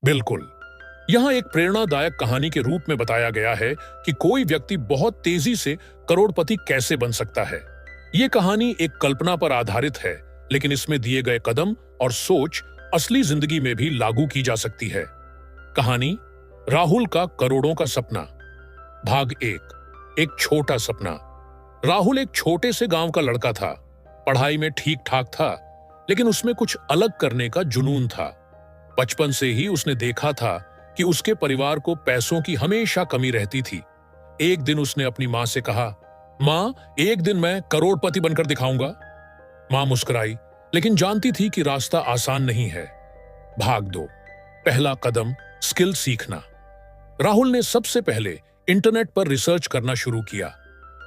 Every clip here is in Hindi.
बिल्कुल। यहाँ एक प्रेरणादायक कहानी के रूप में बताया गया है कि कोई व्यक्ति बहुत तेजी से करोड़पति कैसे बन सकता है। ये कहानी एक कल्पना पर आधारित है, लेकिन इसमें दिए गए कदम और सोच असली जिंदगी में भी लागू की जा सकती है। कहानी राहुल का करोड़ों का सपना। भाग एक छोटा सपना। राहुल एक छोटे से गांव का लड़का था। पढ़ाई में ठीक ठाक था, लेकिन उसमें कुछ अलग करने का जुनून था। बचपन से ही उसने देखा था कि उसके परिवार को पैसों की हमेशा कमी रहती थी। एक दिन उसने अपनी मां से कहा, मां, एक दिन मैं करोड़पति बनकर दिखाऊंगा। मां मुस्कुराई, लेकिन जानती थी कि रास्ता आसान नहीं है। भाग 2। पहला कदम, स्किल सीखना। राहुल ने सबसे पहले इंटरनेट पर रिसर्च करना शुरू किया।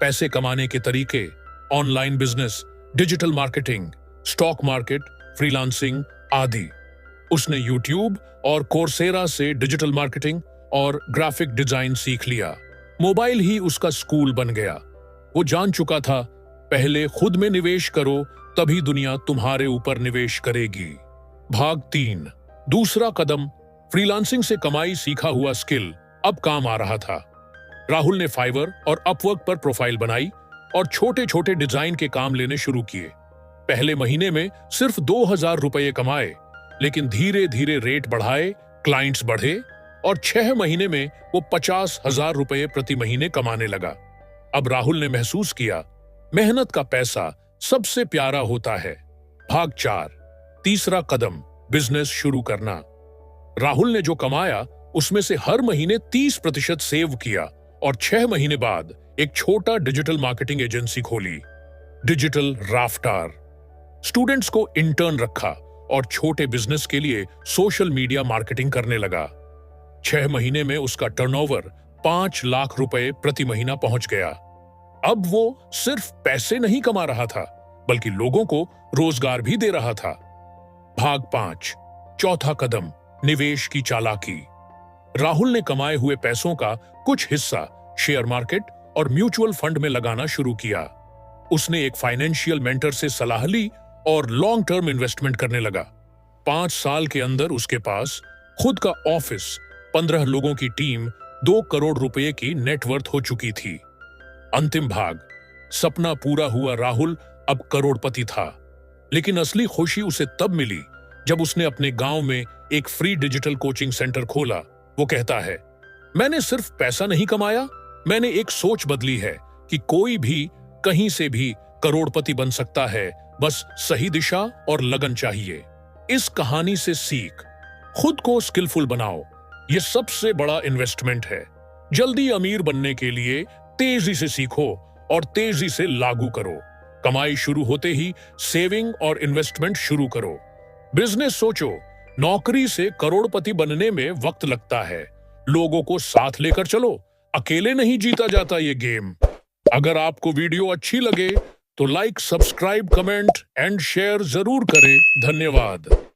पैसे कमाने के तरीके, online business, digital marketing, stock market, freelancing आदि। उसने यूट्यूब और कोर्सेरा से डिजिटल मार्केटिंग और ग्राफिक डिजाइन सीख लिया। मोबाइल ही उसका स्कूल बन गया। वो जान चुका था, पहले खुद में निवेश करो, तभी दुनिया तुम्हारे ऊपर निवेश करेगी। भाग 3। दूसरा कदम, फ्रीलांसिंग से कमाई सीखा हुआ स्किल अब काम आ रहा था। राहुल ने फाइवर और अपवर्क पर प्रोफाइल बनाई और छोटे छोटे डिजाइन के काम लेने शुरू किए। पहले महीने में सिर्फ 2000 रुपये कमाए, लेकिन धीरे धीरे रेट बढ़ाए, क्लाइंट्स बढ़े और 6 महीने में वो 50,000 रुपये प्रति महीने कमाने लगा। अब राहुल ने महसूस किया, मेहनत का पैसा सबसे प्यारा होता है। भाग 4। तीसरा कदम, बिजनेस शुरू करना। राहुल ने जो कमाया उसमें से हर महीने 30% सेव किया और 6 महीने बाद एक छोटा डिजिटल मार्केटिंग एजेंसी खोली, डिजिटल राफ्टार। स्टूडेंट्स को इंटर्न रखा और छोटे बिजनेस के लिए सोशल मीडिया मार्केटिंग करने लगा। 6 महीने में उसका टर्नओवर 5 लाख रुपए प्रति महीना पहुंच गया। अब वो सिर्फ पैसे नहीं कमा रहा था, बल्कि लोगों को रोजगार भी दे रहा था। भाग 5। चौथा कदम, निवेश की चालाकी। राहुल ने कमाए हुए पैसों का कुछ हिस्सा शेयर मार्केट और म्यूचुअल फंड में लगाना शुरू किया। उसने एक फाइनेंशियल मेंटर से सलाह ली और लॉन्ग टर्म इन्वेस्टमेंट करने लगा। 5 साल के अंदर उसके पास खुद का ऑफिस, 15 लोगों की टीम, 2 करोड़ रुपए की नेटवर्थ हो चुकी थी। अंतिम भाग, सपना पूरा हुआ। राहुल अब करोड़पति था, लेकिन असली खुशी उसे तब मिली जब उसने अपने गांव में एक फ्री डिजिटल कोचिंग सेंटर खोला। वो कहता है, मैंने सिर्फ पैसा नहीं कमाया, मैंने एक सोच बदली है कि कोई भी कहीं से भी करोड़पति बन सकता है, बस सही दिशा और लगन चाहिए। इस कहानी से सीख, खुद को स्किलफुल बनाओ। यह सबसे बड़ा इन्वेस्टमेंट है। जल्दी अमीर बनने के लिए तेजी से सीखो और तेजी से लागू करो। कमाई शुरू होते ही सेविंग और इन्वेस्टमेंट शुरू करो। बिजनेस सोचो, नौकरी से करोड़पति बनने में वक्त लगता है। लोगों को साथ लेकर चलो, अकेले नहीं जीता जाता ये गेम। अगर आपको वीडियो अच्छी लगे तो like, subscribe, comment and share जरूर करें। धन्यवाद।